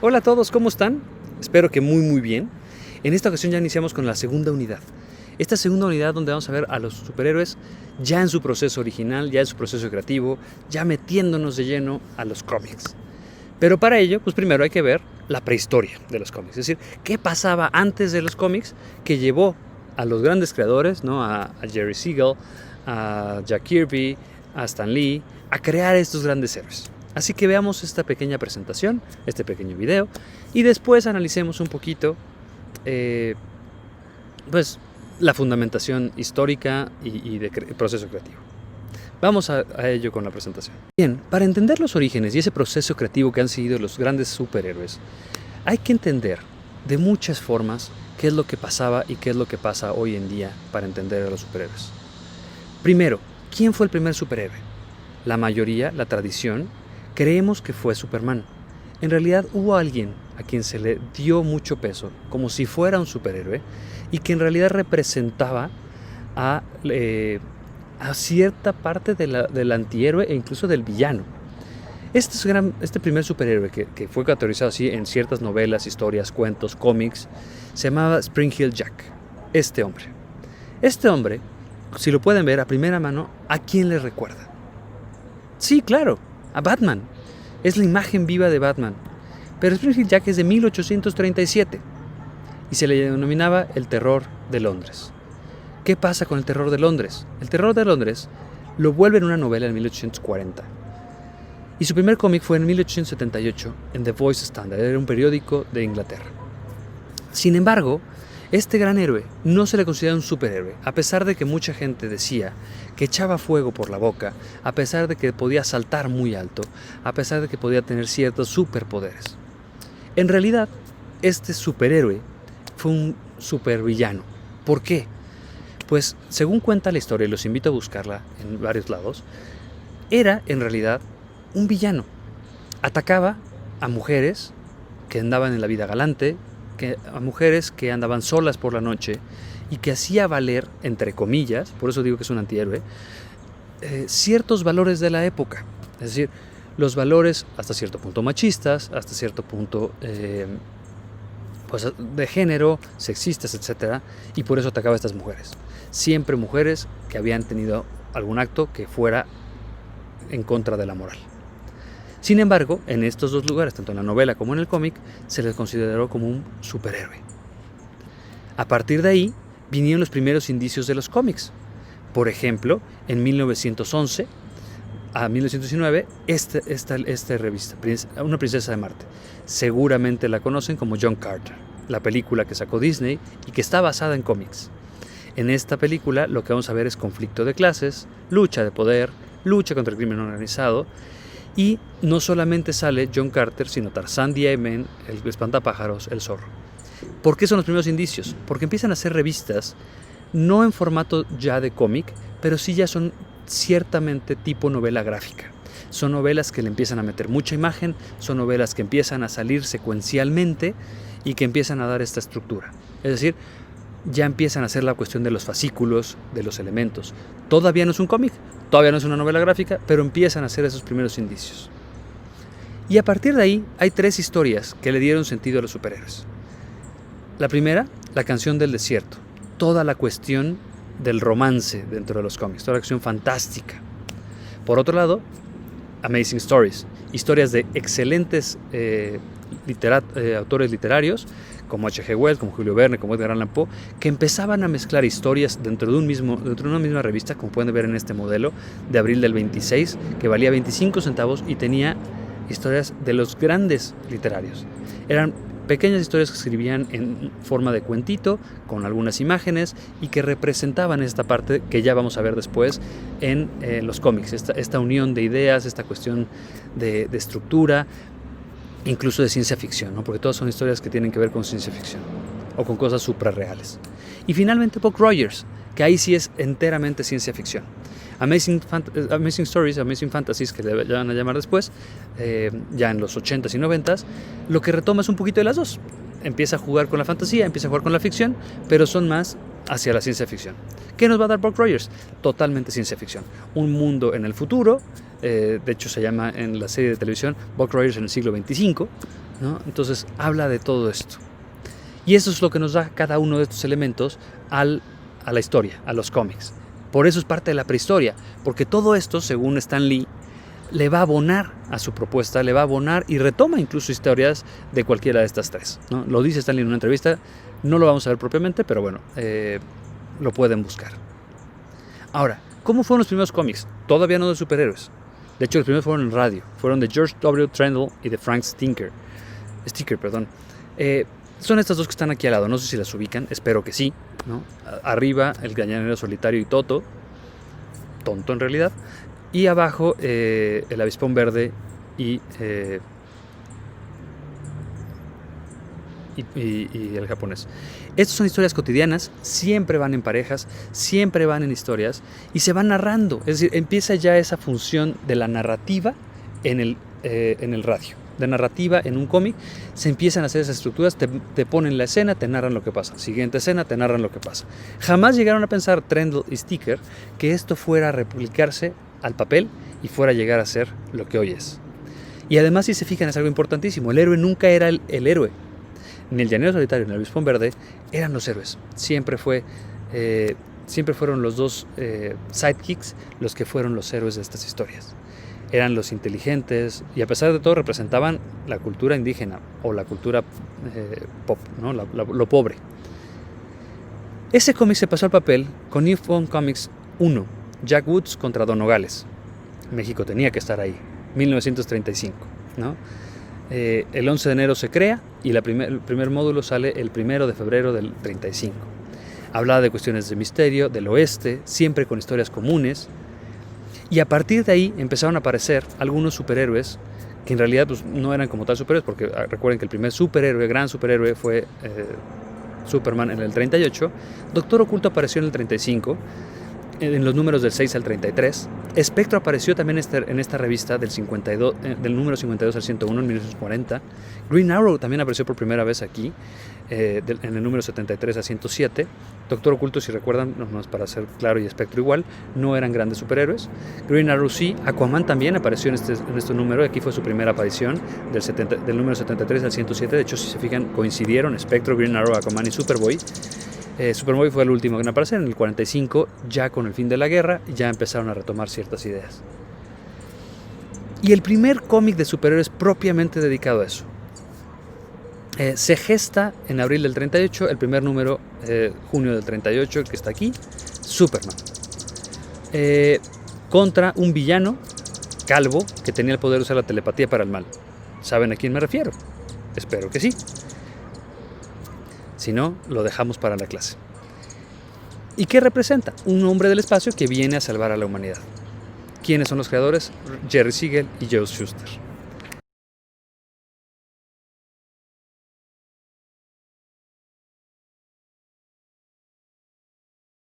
Hola a todos, ¿cómo están? Espero que muy bien. En esta ocasión ya iniciamos con la segunda unidad. Esta segunda unidad donde vamos a ver a los superhéroes ya en su proceso original, ya en su proceso creativo, ya metiéndonos de lleno a los cómics. Pero para ello, pues primero hay que ver la prehistoria de los cómics. Es decir, qué pasaba antes de los cómics que llevó a los grandes creadores, ¿no? a Jerry Siegel, a Jack Kirby, a Stan Lee, a crear estos grandes héroes. Así que veamos esta pequeña presentación, este pequeño video, y después analicemos un poquito pues, la fundamentación histórica y de proceso creativo. Vamos a ello con la presentación. Bien, para entender los orígenes y ese proceso creativo que han seguido los grandes superhéroes, hay que entender de muchas formas qué es lo que pasaba y qué es lo que pasa hoy en día para entender a los superhéroes. Primero, ¿quién fue el primer superhéroe? La mayoría, la tradición, creemos que fue Superman. En realidad hubo alguien a quien se le dio mucho peso, como si fuera un superhéroe, y que en realidad representaba a cierta parte del antihéroe e incluso del villano. Este primer superhéroe que fue categorizado así en ciertas novelas, historias, cuentos, cómics, se llamaba Spring Heel Jack. Este hombre, si lo pueden ver a primera mano, ¿a quién le recuerda? Sí, claro, a Batman. Es la imagen viva de Batman. Pero Spring Heel Jack es de 1837 y se le denominaba el terror de Londres. ¿Qué pasa con el terror de Londres? El terror de Londres lo vuelve en una novela en 1840. Y su primer cómic fue en 1878 en The Voice Standard, era un periódico de Inglaterra. Sin embargo, este gran héroe no se le considera un superhéroe, a pesar de que mucha gente decía que echaba fuego por la boca, a pesar de que podía saltar muy alto, a pesar de que podía tener ciertos superpoderes. En realidad, este superhéroe fue un supervillano. ¿Por qué? Pues, según cuenta la historia, y los invito a buscarla en varios lados, era en realidad un villano. Atacaba a mujeres que andaban en la vida galante, a mujeres que andaban solas por la noche y que hacía valer, entre comillas, por eso digo que es un antihéroe, ciertos valores de la época. Es decir, los valores hasta cierto punto machistas, hasta cierto punto pues de género, sexistas, etc. Y por eso atacaba a estas mujeres. Siempre mujeres que habían tenido algún acto que fuera en contra de la moral. Sin embargo, en estos dos lugares, tanto en la novela como en el cómic, se les consideró como un superhéroe. A partir de ahí, vinieron los primeros indicios de los cómics. Por ejemplo, en 1911 a 1919, esta revista, Una princesa de Marte. Seguramente la conocen como John Carter, la película que sacó Disney y que está basada en cómics. En esta película lo que vamos a ver es conflicto de clases, lucha de poder, lucha contra el crimen organizado. Y no solamente sale John Carter, sino Tarzán the Ape-Man, el espantapájaros, el zorro. ¿Por qué son los primeros indicios? Porque empiezan a hacer revistas, no en formato ya de cómic, pero sí ya son ciertamente tipo novela gráfica. Son novelas que le empiezan a meter mucha imagen, son novelas que empiezan a salir secuencialmente y que empiezan a dar esta estructura. Es decir, ya empiezan a hacer la cuestión de los fascículos, de los elementos. Todavía no es un cómic, todavía no es una novela gráfica, pero empiezan a hacer esos primeros indicios. Y a partir de ahí hay tres historias que le dieron sentido a los superhéroes. La primera, la canción del desierto. Toda la cuestión del romance dentro de los cómics, toda la cuestión fantástica. Por otro lado, Amazing Stories, historias de excelentes autores literarios como H.G. Wells, como Julio Verne, como Edgar Allan Poe, que empezaban a mezclar historias dentro de una misma revista, como pueden ver en este modelo de abril del 26, que valía 25 centavos y tenía historias de los grandes literarios. Eran pequeñas historias que escribían en forma de cuentito, con algunas imágenes y que representaban esta parte que ya vamos a ver después en los cómics, esta unión de ideas, esta cuestión de estructura, incluso de ciencia ficción, ¿no? Porque todas son historias que tienen que ver con ciencia ficción o con cosas suprarreales. Y finalmente Buck Rogers, que ahí sí es enteramente ciencia ficción. Amazing Stories, Amazing Fantasies, que le van a llamar después, ya en los 80s y 90s, lo que retoma es un poquito de las dos. Empieza a jugar con la fantasía, empieza a jugar con la ficción, pero son más hacia la ciencia ficción. ¿Qué nos va a dar Buck Rogers? Totalmente ciencia ficción. Un mundo en el futuro, de hecho se llama en la serie de televisión Buck Rogers en el siglo XXV, ¿no? Entonces habla de todo esto. Y eso es lo que nos da cada uno de estos elementos a la historia, a los cómics. Por eso es parte de la prehistoria, porque todo esto, según Stan Lee, le va a abonar a su propuesta, le va a abonar y retoma incluso historias de cualquiera de estas tres, ¿no? Lo dice Stan Lee en una entrevista, no lo vamos a ver propiamente, pero bueno, lo pueden buscar. Ahora, ¿cómo fueron los primeros cómics? Todavía no de superhéroes. De hecho, los primeros fueron en radio. Fueron de George W. Trendle y de Frank Sticker. Son estas dos que están aquí al lado. No sé si las ubican. Espero que sí, ¿no? Arriba, el Gallinero Solitario y Toto. Tonto en realidad. Y abajo, el Avispón Verde y el japonés. Estas son historias cotidianas, siempre van en parejas, siempre van en historias y se van narrando. Es decir, empieza ya esa función de la narrativa en el radio. De narrativa en un cómic, se empiezan a hacer esas estructuras, te ponen la escena, te narran lo que pasa. Siguiente escena, te narran lo que pasa. Jamás llegaron a pensar Trendle y Sticker que esto fuera a replicarse al papel y fuera a llegar a ser lo que hoy es. Y además, si se fijan, es algo importantísimo. El héroe nunca era el héroe. Ni el Llanero Solitario ni el Avispón Verde eran los héroes. Siempre fueron los dos sidekicks los que fueron los héroes de estas historias. Eran los inteligentes y a pesar de todo representaban la cultura indígena o la cultura pop, ¿no? Lo pobre. Ese cómic se pasó al papel con New Phone Comics 1, Jack Woods contra Don Nogales. México tenía que estar ahí, 1935, ¿no? El 11 de enero se crea y el primer módulo sale el 1 de febrero del 35. Hablaba de cuestiones de misterio, del oeste, siempre con historias comunes. Y a partir de ahí empezaron a aparecer algunos superhéroes que en realidad pues, no eran como tal superhéroes, porque recuerden que el primer gran superhéroe fue Superman en el 38. Doctor Oculto apareció en el 35, en los números del 6 al 33. Spectro apareció también en esta revista del número 52 al 101 en 1940. Green Arrow también apareció por primera vez aquí, en el número 73 a 107. Doctor Oculto, si recuerdan, no es para ser claro, y Spectro igual, no eran grandes superhéroes. Green Arrow sí. Aquaman también apareció en este número, aquí fue su primera aparición, del número 73 al 107. De hecho, si se fijan, coincidieron Spectro, Green Arrow, Aquaman y Superboy. Superboy fue el último en aparecer, en el 45, ya con el fin de la guerra, ya empezaron a retomar ciertas ideas. Y el primer cómic de superhéroes propiamente dedicado a eso se gesta en abril del 38, el primer número, junio del 38, que está aquí, Superman. Contra un villano calvo que tenía el poder de usar la telepatía para el mal. ¿Saben a quién me refiero? Espero que sí. Si no, lo dejamos para la clase. ¿Y qué representa? Un hombre del espacio que viene a salvar a la humanidad. ¿Quiénes son los creadores? Jerry Siegel y Joe Shuster.